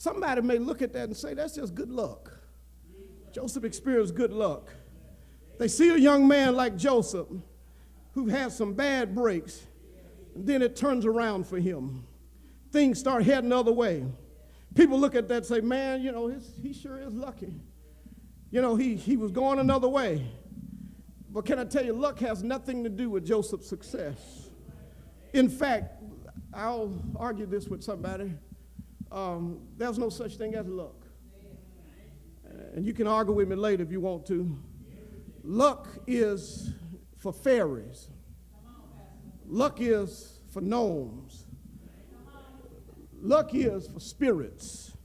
Somebody may look at that and say, that's just good luck. Joseph experienced good luck. They see a young man like Joseph who has some bad breaks, and then it turns around for him. Things start heading the other way. People look at that and say, man, he sure is lucky. He was going another way. But can I tell you, luck has nothing to do with Joseph's success. In fact, I'll argue this with somebody. There's no such thing as luck. And you can argue with me later if you want to. Luck is for fairies. Luck is for gnomes. Luck is for spirits.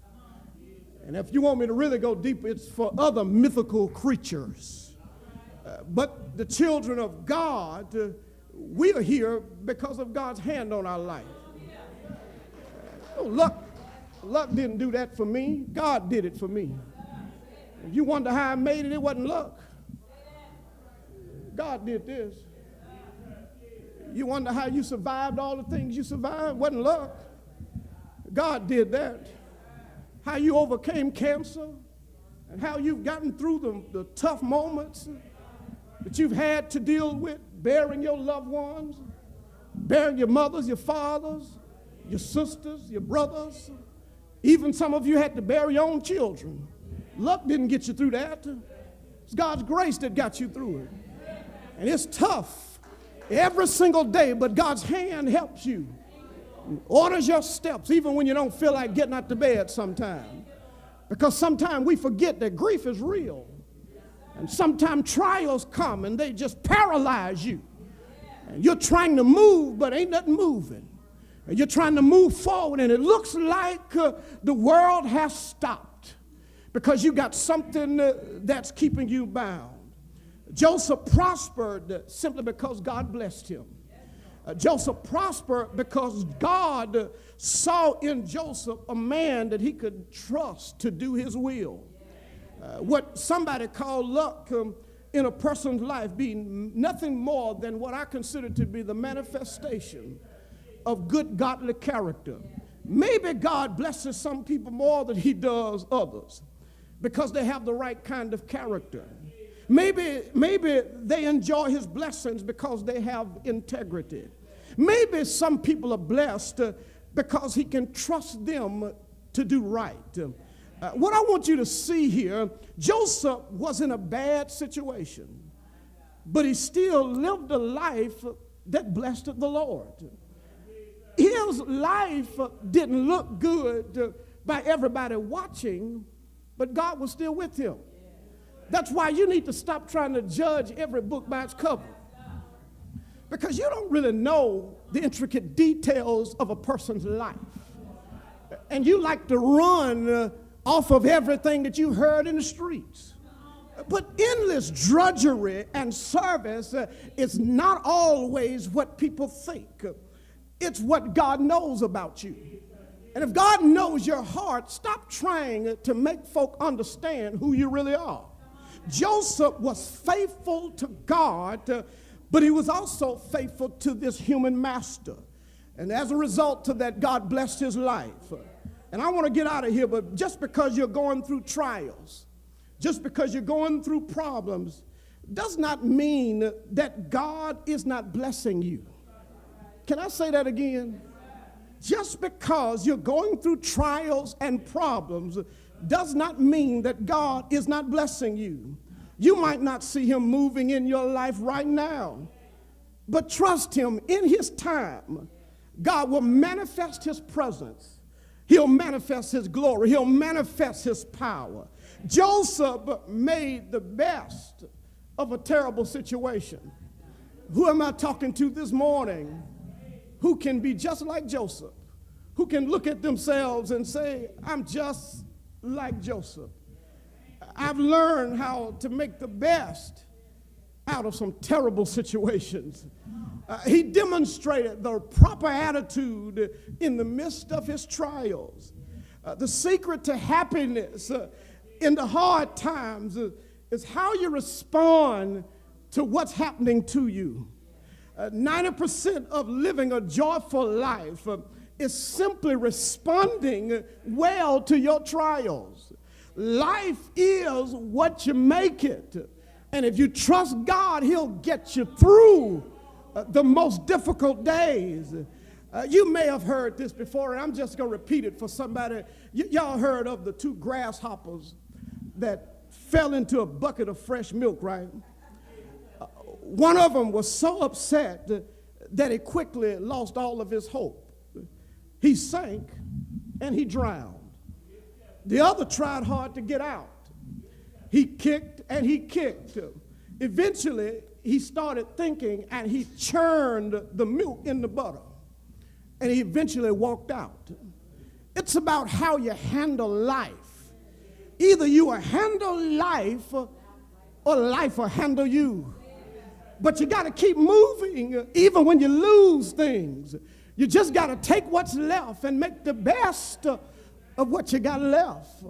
And if you want me to really go deeper, it's for other mythical creatures. But the children of God, we are here because of God's hand on our life. Luck didn't do that for me. God did it for me. If you wonder how I made it, it wasn't luck. God did this. You wonder how you survived all the things you survived? It wasn't luck. God did that. How you overcame cancer and how you've gotten through the tough moments that you've had to deal with, burying your loved ones, burying your mothers, your fathers, your sisters, your brothers. Even some of you had to bury your own children. Luck didn't get you through that. It's God's grace that got you through it. And it's tough every single day, but God's hand helps you. Orders your steps even when you don't feel like getting out of bed sometimes. Because sometimes we forget that grief is real. And sometimes trials come and they just paralyze you. And you're trying to move, but ain't nothing moving. And you're trying to move forward, and it looks like the world has stopped because you got something that's keeping you bound. Joseph prospered simply because God blessed him. Joseph prospered because God saw in Joseph a man that he could trust to do his will. What somebody call luck in a person's life being nothing more than what I consider to be the manifestation of good godly character. Maybe God blesses some people more than he does others because they have the right kind of character. Maybe they enjoy his blessings because they have integrity. Maybe some people are blessed because he can trust them to do right. What I want you to see here, Joseph was in a bad situation, but he still lived a life that blessed the Lord. His life didn't look good by everybody watching, but God was still with him. That's why you need to stop trying to judge every book by its cover, because you don't really know the intricate details of a person's life. And you like to run off of everything that you heard in the streets. But endless drudgery and service is not always what people think. It's what God knows about you. And if God knows your heart, stop trying to make folk understand who you really are. Joseph was faithful to God, but he was also faithful to this human master. And as a result of that, God blessed his life. And I want to get out of here, but just because you're going through trials, just because you're going through problems, does not mean that God is not blessing you. Can I say that again? Just because you're going through trials and problems does not mean that God is not blessing you. You might not see him moving in your life right now, but trust him. In his time, God will manifest his presence. He'll manifest his glory. He'll manifest his power. Joseph made the best of a terrible situation. Who am I talking to this morning who can be just like Joseph, who can look at themselves and say, I'm just like Joseph. I've learned how to make the best out of some terrible situations. He demonstrated the proper attitude in the midst of his trials. The secret to happiness in the hard times is how you respond to what's happening to you. 90% of living a joyful life is simply responding well to your trials. Life is what you make it. And if you trust God, he'll get you through the most difficult days. You may have heard this before, and I'm just going to repeat it for somebody. Y'all heard of the two grasshoppers that fell into a bucket of fresh milk, right? One of them was so upset that he quickly lost all of his hope. He sank and he drowned. The other tried hard to get out. He kicked and he kicked. Eventually, he started thinking and he churned the milk in the butter. And he eventually walked out. It's about how you handle life. Either you will handle life or life will handle you. But you got to keep moving even when you lose things. You just got to take what's left and make the best of what you got left.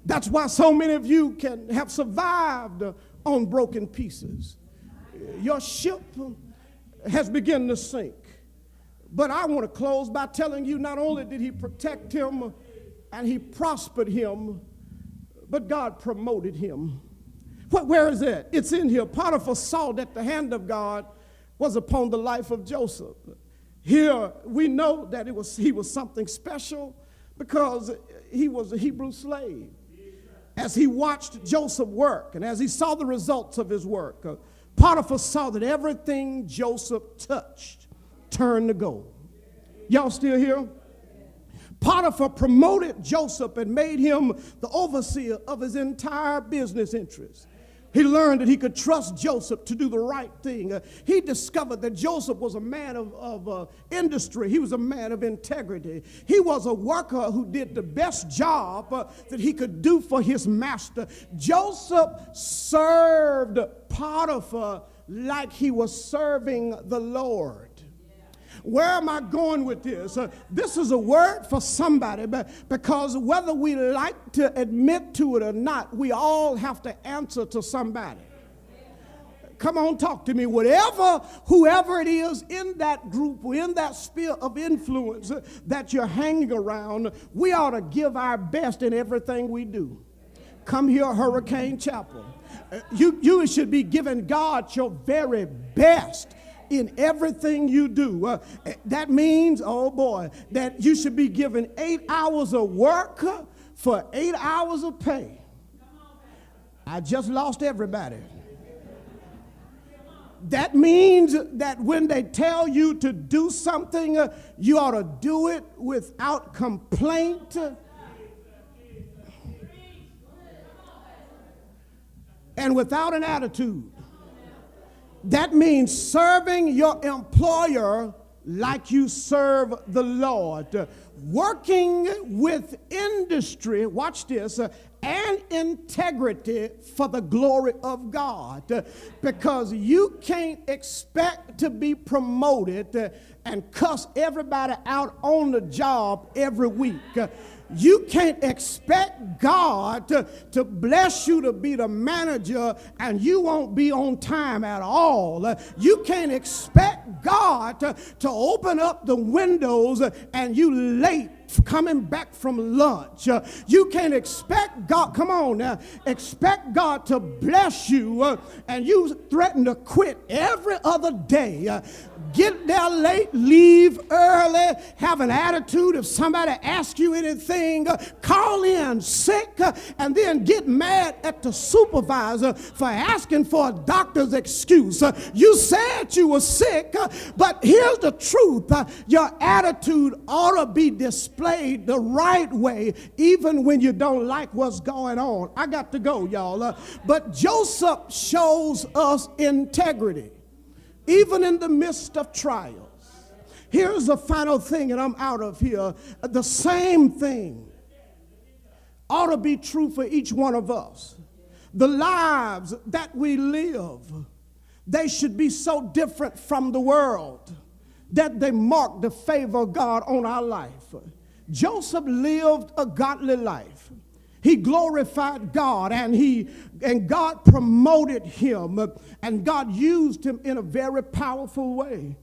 That's why so many of you can have survived on broken pieces. Your ship has begun to sink. But I want to close by telling you not only did he protect him and he prospered him, but God promoted him. Where is that? It's in here. Potiphar saw that the hand of God was upon the life of Joseph. Here we know that he was something special because he was a Hebrew slave. As he watched Joseph work and as he saw the results of his work, Potiphar saw that everything Joseph touched turned to gold. Y'all still here? Potiphar promoted Joseph and made him the overseer of his entire business interests. He learned that he could trust Joseph to do the right thing. He discovered that Joseph was a man of industry. He was a man of integrity. He was a worker who did the best job that he could do for his master. Joseph served Potiphar like he was serving the Lord. Where am I going with this? This is a word for somebody, because whether we like to admit to it or not, we all have to answer to somebody. Come on, talk to me. Whoever it is in that group or in that sphere of influence that you're hanging around, we ought to give our best in everything we do. Come here, Hurricane Chapel. You should be giving God your very best in everything you do. That means, oh boy, that you should be given 8 hours of work for 8 hours of pay. I just lost everybody. That means that when they tell you to do something, you ought to do it without complaint. And without an attitude. That means serving your employer like you serve the Lord. Working with industry, watch this, and integrity for the glory of God. Because you can't expect to be promoted and cuss everybody out on the job every week. You can't expect God to bless you to be the manager and you won't be on time at all. You can't expect God to open up the windows and you late coming back from lunch. You can't expect God, come on now, expect God to bless you and you threaten to quit every other day. Get there late, leave early, have an attitude. If somebody asks you anything, call in sick, and then get mad at the supervisor for asking for a doctor's excuse. You said you were sick, but here's the truth. Your attitude ought to be displayed the right way, even when you don't like what's going on. I got to go, y'all. But Joseph shows us integrity. Even in the midst of trials. Here's the final thing, and I'm out of here. The same thing ought to be true for each one of us. The lives that we live, they should be so different from the world that they mark the favor of God on our life. Joseph lived a godly life. He glorified God and God promoted him and God used him in a very powerful way.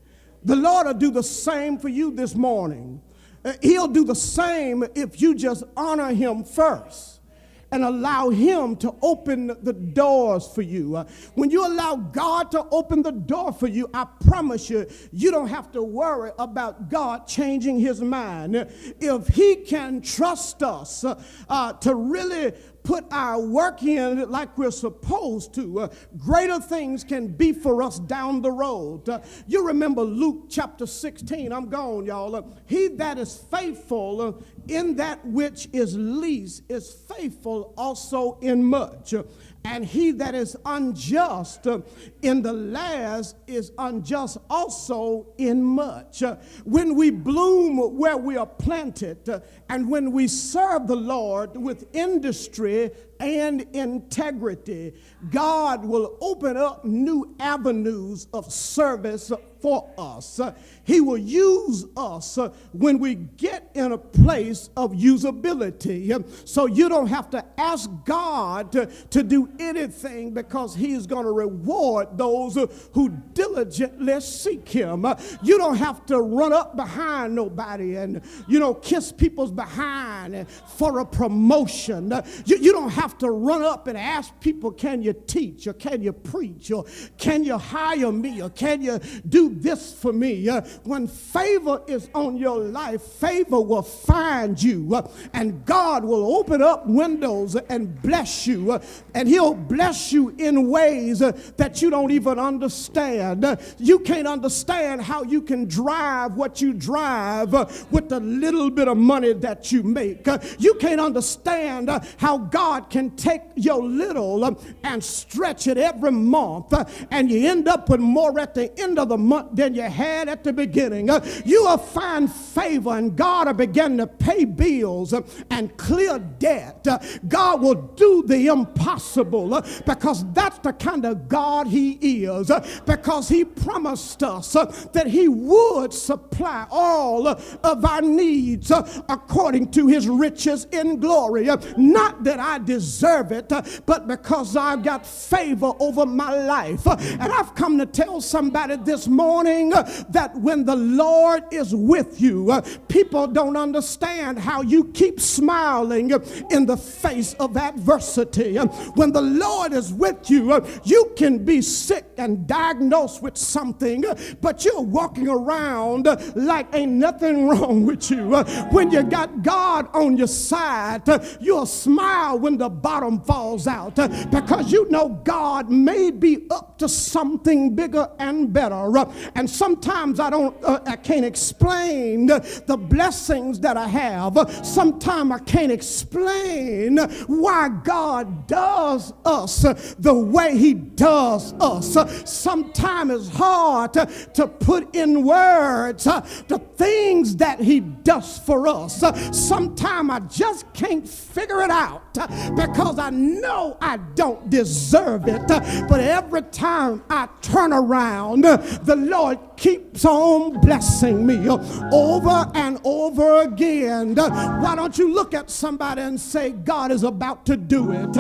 The Lord will do the same for you this morning. He'll do the same if you just honor him first and allow him to open the doors for you. When you allow God to open the door for you, I promise you, you don't have to worry about God changing his mind. If he can trust us to really put our work in like we're supposed to, greater things can be for us down the road. You remember Luke chapter 16. I'm gone, y'all. He that is faithful in that which is least is faithful also in much. And he that is unjust in the last is unjust also in much. When we bloom where we are planted, and when we serve the Lord with industry and integrity, God will open up new avenues of service for us. He will use us when we get in a place of usability. So you don't have to ask God to do anything, because he's going to reward those who diligently seek him. You don't have to run up behind nobody and, kiss people's behind for a promotion. You don't have to run up and ask people, can you teach, or can you preach, or can you hire me, or can you do this for me? When favor is on your life, favor will find you, and God will open up windows and bless you, and he'll bless you in ways that you don't even understand. You can't understand how you can drive what you drive with the little bit of money that you make. You can't understand how God can take your little and stretch it every month, and you end up with more at the end of the month than you had at the beginning. You will find favor, and God will begin to pay bills and clear debt. God will do the impossible, because that's the kind of God he is, because he promised us that he would supply all of our needs according to his riches in glory. Not that I deserve it, but because I've got favor over my life. And I've come to tell somebody this morning that when the Lord is with you, people don't understand how you keep smiling in the face of adversity. When the Lord is with you, you can be sick and diagnosed with something, but you're walking around like ain't nothing wrong with you. When you got God on your side, you'll smile when the bottom falls out, because you know God may be up to something bigger and better. And sometimes I can't explain the blessings that I have. Sometimes I can't explain why God does us the way he does us. Sometimes it's hard to put in words the things that he does for us. Sometimes I just can't figure it out, because I know I don't deserve it. But every time I turn around, the Lord keeps on blessing me over and over again. Why don't you look at somebody and say, God is about to do it.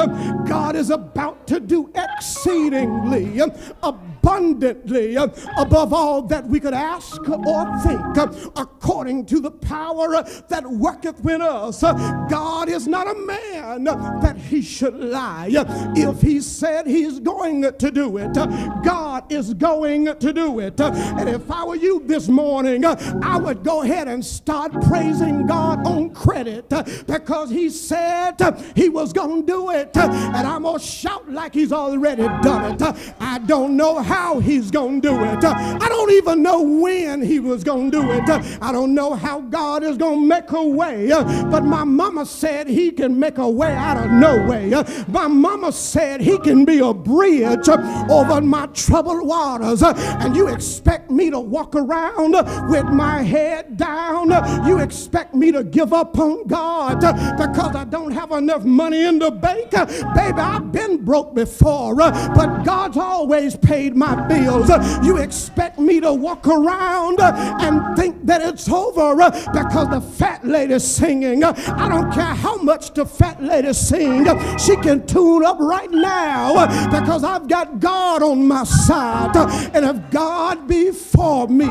God is about to do exceedingly abundantly above all that we could ask or think, according to the power that worketh within us. God is not a man that he should lie. If he said he's going to do it, God is going to do it. And if I were you this morning, I would go ahead and start praising God on credit, because he said he was going to do it, and I'm going to shout like he's already done it. I don't know how he's going to do it. I don't even know when he was going to do it. I don't know how God is going to make a way, but my mama said he can make a way out of no way. My mama said he can be a bridge over my troubled waters. And you expect me to walk around with my head down? You expect me to give up on God because I don't have enough money in the bank? Baby, I've been broke before, but God's always paid my my bills. You expect me to walk around and think that it's over because the fat lady's singing. I don't care how much the fat lady sing. She can tune up right now because I've got God on my side. And if God be for me,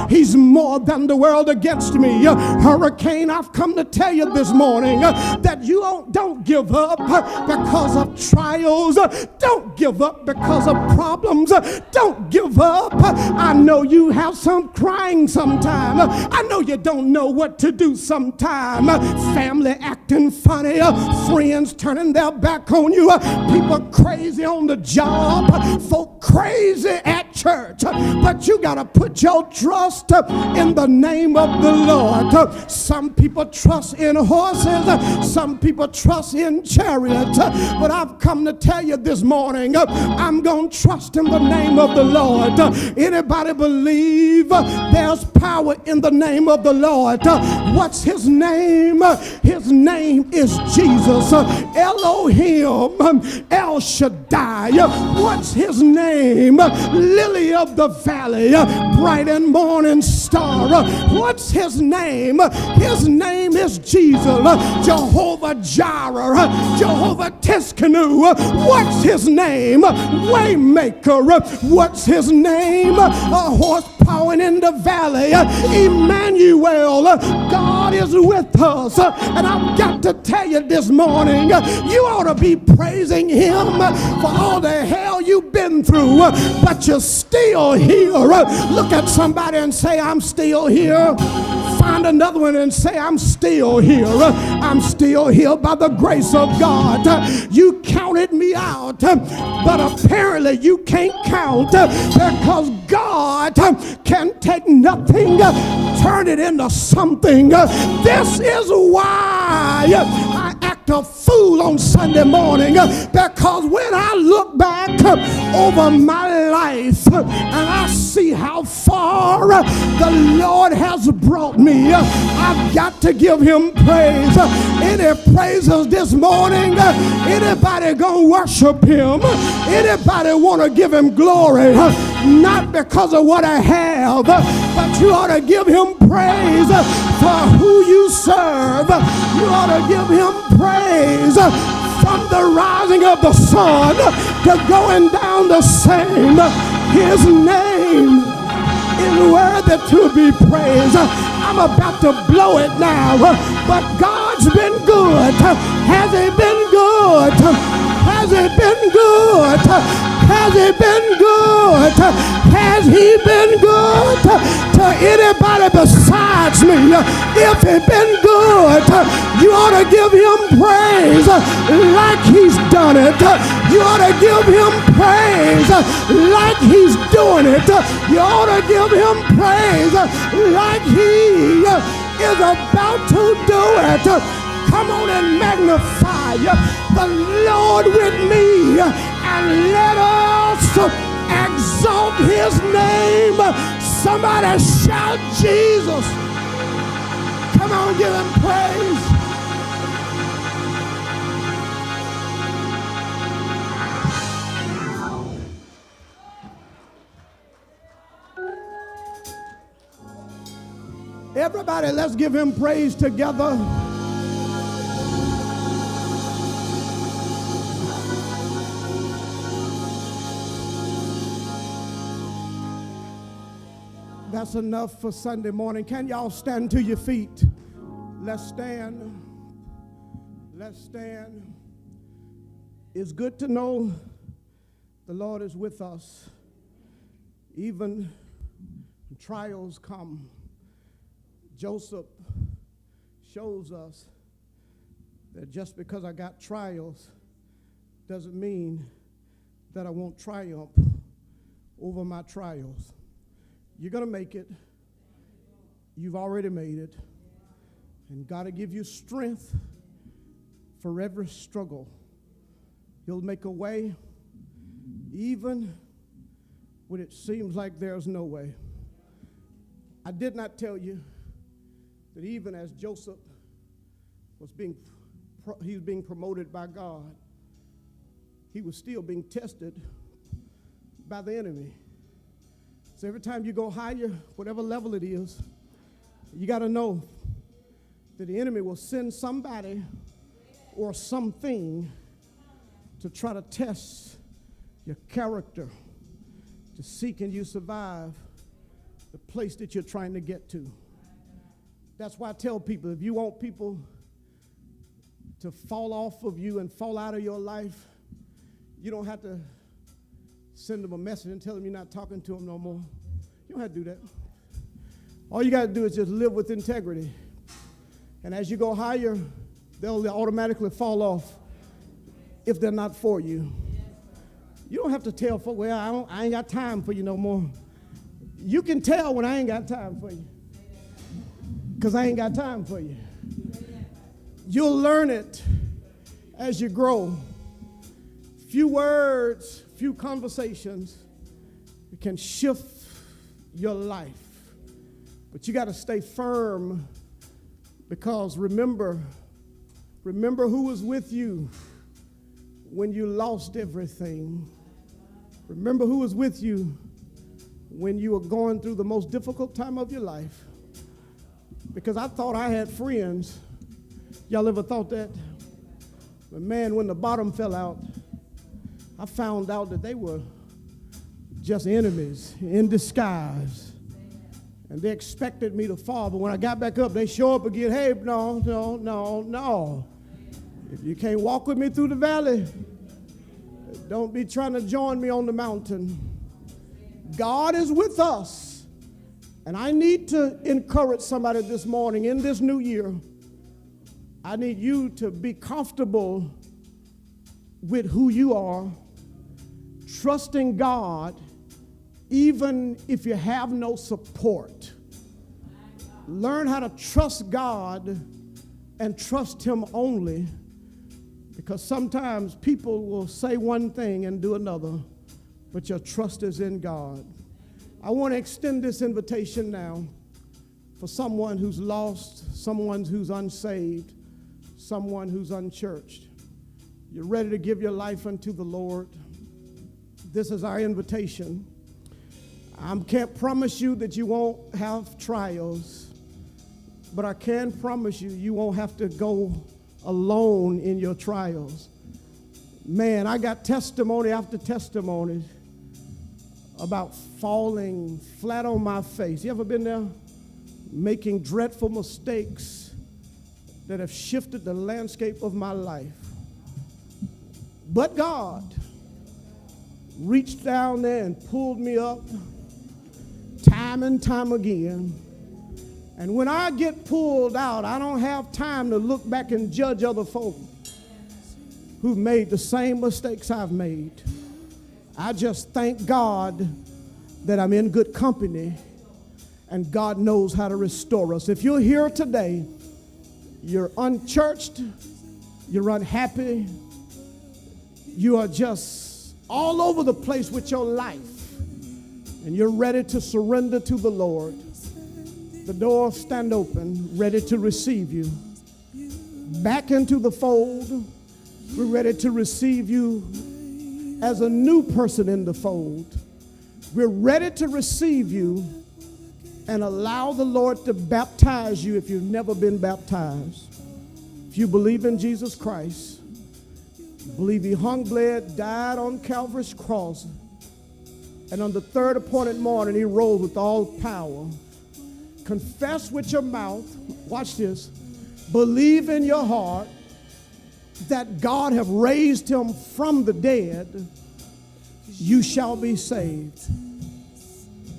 he's more than the world against me. Hurricane, I've come to tell you this morning that you don't give up because of trials. Don't give up because of problems. Don't give up. I know you have some crying sometime. I know you don't know what to do sometime. Family acting funny, friends turning their back on you, people crazy on the job, folk crazy at church. But you got to put your trust in the name of the Lord. Some people trust in horses, some people trust in chariots, but I've come to tell you this morning, I'm going to trust in the name of the Lord. Anybody believe there's power in the name of the Lord? What's his name? His name is Jesus. Elohim, El Shaddai. What's his name? Lily of the valley, bright and morning star. What's his name? His name is Jesus. Jehovah Jireh, Jehovah Teskenu. What's his name? Waymaker. What's his name? A horsepower in the valley. Emmanuel. God is with us. And I've got to tell you this morning, you ought to be praising him for all the hell you've been through, but you're still here. Look at somebody and say, I'm still here. Find another one and say, I'm still here. I'm still here by the grace of God. You counted me out, but apparently you can't count because God can take nothing, turn it into something. This is why I act a fool on Sunday morning, because when I look back over my life and I see how far the Lord has brought me, I've got to give him praise. Any praises this morning? Anybody gonna worship him? Anybody want to give him glory? Not because of what I have, but you ought to give him praise for who you serve. You ought to give him praise from the rising of the sun to going down the same. His name is worthy to be praised. I'm about to blow it now, but God's been good. Has he been good? Has he been good? Has he been good? Has he been good to anybody besides me? If he's been good, you ought to give him praise like he's done it. You ought to give him praise like he's doing it. You ought to give him praise like he is about to do it. Come on and magnify the Lord with me, and let us exalt his name. Somebody shout Jesus. Come on, give him praise. Everybody, let's give him praise together. That's enough for Sunday morning. Can y'all stand to your feet? Let's stand. Let's stand. It's good to know the Lord is with us. Even when trials come, Joseph shows us that just because I got trials doesn't mean that I won't triumph over my trials. You're going to make it. You've already made it. And God will give you strength for every struggle. He'll make a way even when it seems like there's no way. I did not tell you that even as Joseph was being promoted by God, he was still being tested by the enemy. So every time you go higher, whatever level it is, you got to know that the enemy will send somebody or something to try to test your character, to see can you survive the place that you're trying to get to. That's why I tell people, if you want people to fall off of you and fall out of your life, you don't have to send them a message and tell them you're not talking to them no more. You don't have to do that. All you got to do is just live with integrity. And as you go higher, they'll automatically fall off if they're not for you. You don't have to tell folks, well, I ain't got time for you no more. You can tell when I ain't got time for you, because I ain't got time for you. You'll learn it as you grow. Few words, few conversations can shift your life. But you got to stay firm, because remember who was with you when you lost everything. Remember who was with you when you were going through the most difficult time of your life. Because I thought I had friends. Y'all ever thought that? But man, when the bottom fell out, I found out that they were just enemies in disguise. And they expected me to fall. But when I got back up, they show up again. Hey, no. If you can't walk with me through the valley, don't be trying to join me on the mountain. God is with us. And I need to encourage somebody this morning in this new year. I need you to be comfortable with who you are, trusting God, even if you have no support. Learn how to trust God and trust Him only, because sometimes people will say one thing and do another, but your trust is in God. I want to extend this invitation now for someone who's lost, someone who's unsaved, someone who's unchurched. You're ready to give your life unto the Lord. This is our invitation. I can't promise you that you won't have trials, but I can promise you, you won't have to go alone in your trials. Man, I got testimony after testimony about falling flat on my face. You ever been there? Making dreadful mistakes that have shifted the landscape of my life. But God reached down there and pulled me up time and time again. And when I get pulled out, I don't have time to look back and judge other folk who've made the same mistakes I've made. I just thank God that I'm in good company, and God knows how to restore us. If you're here today, you're unchurched, you're unhappy, you are just all over the place with your life, and you're ready to surrender to the Lord, the doors stand open, ready to receive you back into the fold. We're ready to receive you as a new person in the fold. We're ready to receive you and allow the Lord to baptize you if you've never been baptized. If you believe in Jesus Christ, believe He hung, bled, died on Calvary's cross, and on the third appointed morning He rose with all power. Confess with your mouth, watch this, believe in your heart that God have raised Him from the dead, you shall be saved.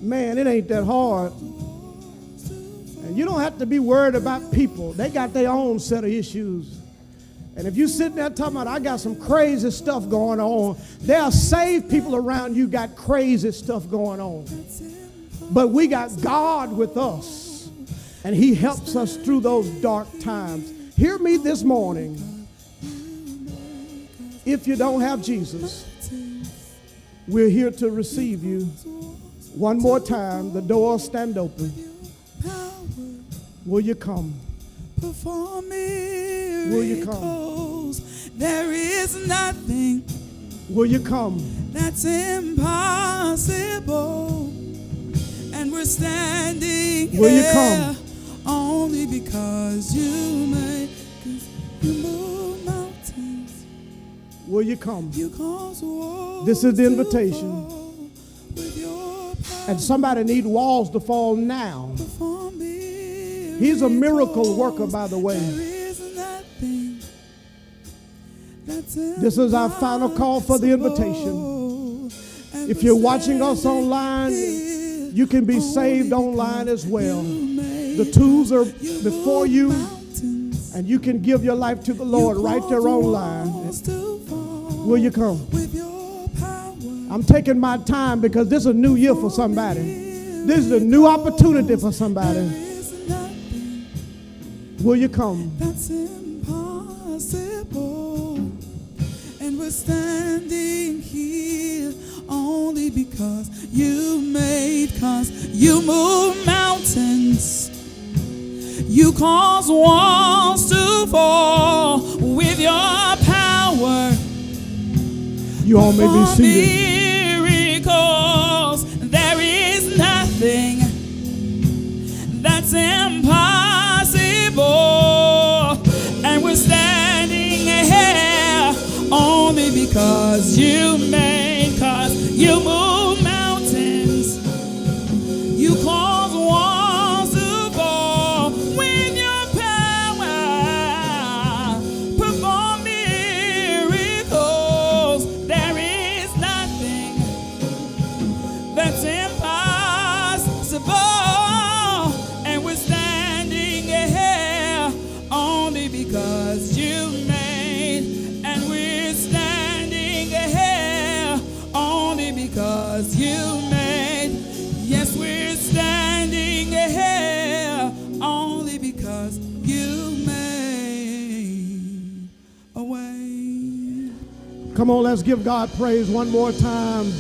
Man, it ain't that hard. And you don't have to be worried about people. They got their own set of issues. And if you sitting there talking about, I got some crazy stuff going on, there are saved people around you got crazy stuff going on. But we got God with us, and He helps us through those dark times. Hear me this morning. If you don't have Jesus, we're here to receive you. One more time, the doors stand open. Will you come? Perform miracles. Will you come? There is nothing. Will you come? that's impossible. And we're standing Will you here come? only because you made, 'cause you move mountains. Will you come? You cause walls This is the to invitation. fall with your power. And somebody need walls to fall now. Perform miracles. He's a miracle worker, by the way. There is nothing that's This is our final call for the invitation. impossible. And If you're watching us online, you can be saved online as well. The tools are before you, and you can give your life to the Lord right there online. Will you come? I'm taking my time because this is a new year for somebody. This is a new opportunity for somebody. Will you come? That's impossible. And we're standing here only because you made, 'cause you move mountains. You cause walls to fall with your power. You all may be seated. Miracles, there is nothing that's impossible. And we're standing here only because you made, 'cause you move mountains. You cause walls to fall with your power. Perform miracles. There is nothing that's impossible. And we're standing here only because you made. And we're standing here only because you made. Yes, we're standing here only because you made a way. Come on, let's give God praise one more time.